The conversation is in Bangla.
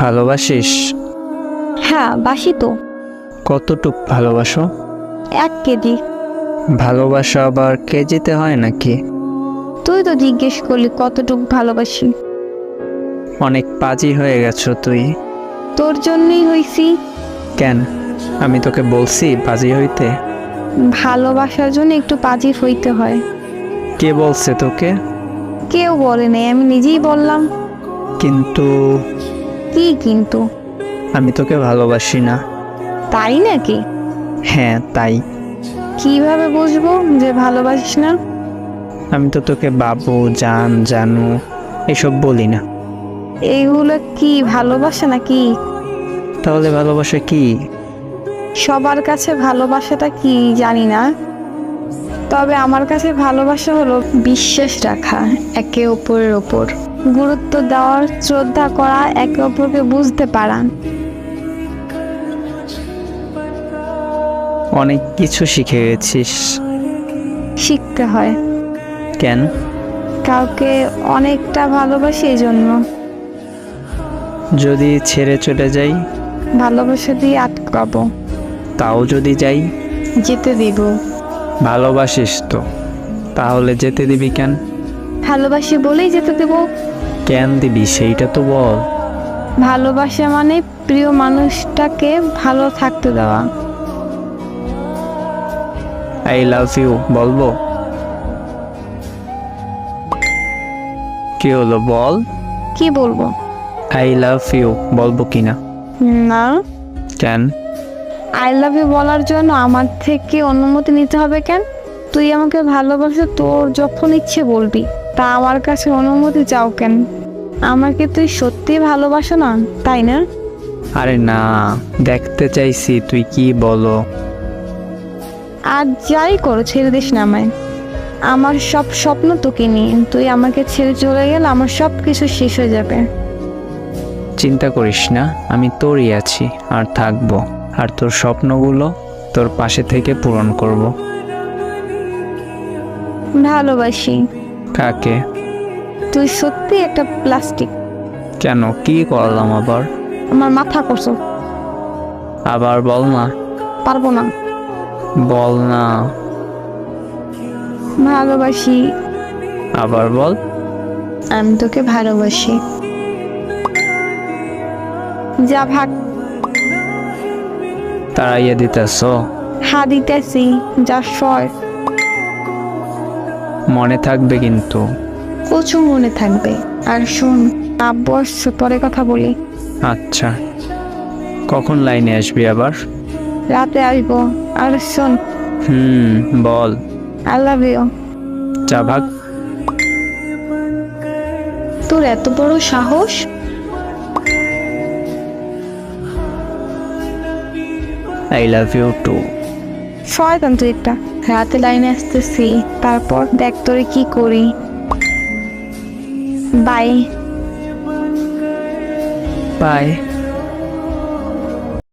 ভালোবাসিস? হ্যাঁ বাসি তো। কতটুক ভালোবাসো? 1 কেজি। ভালোবাসা আবার কেজিতে হয় নাকি? তুই তো জিজ্ঞেস করলি কতটুকু ভালোবাসি। অনেক পাজি হয়ে গেছো তুই। তোর জন্যই হইছি। কেন? আমি তোকে বলছি পাজি হইতে? ভালোবাসার জন্য একটু পাজি হইতে হয়। কে বলছে তোকে? কেউ বলে নাই, আমি নিজেই বললাম। কিন্তু কি কিন্তু? আমি তোকে ভালোবাসি না। তাই নাকি? হ্যাঁ তাই। কিভাবে বুঝবো যে ভালোবাসিস না? আমি তো তোকে বাবু, জান, জানু এসব বলি না। এইগুলো কি ভালোবাসা নাকি? তাহলে ভালোবাসা কি? সবার কাছে ভালোবাসাটা কি জানি না, তবে আমার কাছে ভালোবাসা হলো বিশ্বাস রাখা একে অপরের ওপর, গুরুত্ব দেওয়ার, শ্রদ্ধা করা, একে অপরকে বুঝতে পারা। অনেক কিছু শিখে গেছিস। শিখতে হয়। কেন? কাউকে অনেকটা ভালোবাসি এই জন্য। যদি ছেড়ে চলে যাই? ভালোবাসা দিয়ে আটকাবো। তাও যদি যাই? যেতে দিব। ভালোবাসিস তো, তাহলে যেতে দিবি কেন? ভালোবাসি বলেই যেতে দেব। কেন দিবি সেইটা তো বল। ভালোবাসা মানে প্রিয় মানুষটাকে ভালো থাকতে দেওয়া। আই লাভ ইউ বলবো? কি হলো বল? কি বলবো? আই লাভ ইউ বলবো কিনা? না। কেন? আই লাভ ইউ বলার জন্য আমার থেকে অনুমতি নিতে হবে কেন? তুই আমাকে ভালোবাসো, তোর যখন ইচ্ছে বলবি, তা আমার কাছে অনুমতি চাও কেন? আমাকে তুই সত্যি ভালোবাসো না, তাই না? আরে না, দেখতে চাইছি তুই কি বলো। আর যাই করো ছেড়ে দিস না আমায়। আমার সব স্বপ্ন তোকে নিয়ে, তুই আমাকে ছেড়ে চলে গেলে আমার সব কিছু শেষ হয়ে যাবে। চিন্তা করিস না, আমি তোরই আছি আর থাকবো, আর তোর স্বপ্নগুলো তোর পাশে থেকে পূরণ করব। ভালোবাসি। কাকে? তুই সত্যি একটা প্লাস্টিক। কেন, কি করলাম আবার? আমার মাথা করছো। আবার বল না। পারবো না। বল না। ভালোবাসি। আবার বল। আমি তোকে ভালোবাসি। যা ভাগ। তাড়াইয়া দিতেছ? দিতেছি। যা সয়। মনে থাকবে কিন্তু। প্রচুর মনে থাকবে। আর শোন, আব্বু আসছে, পরে কথা বলি। আচ্ছা, কখন লাইনে আসবি আবার? রাতে আসবো। আর শোন, বল। I love you. যা ভাগ। তোর এত বড় সাহস! I love you too. শয়তান তুই একটা। রাতে লাইনে আসতেছি, তারপর দেখ তোরে কি করি। বাই। বাই।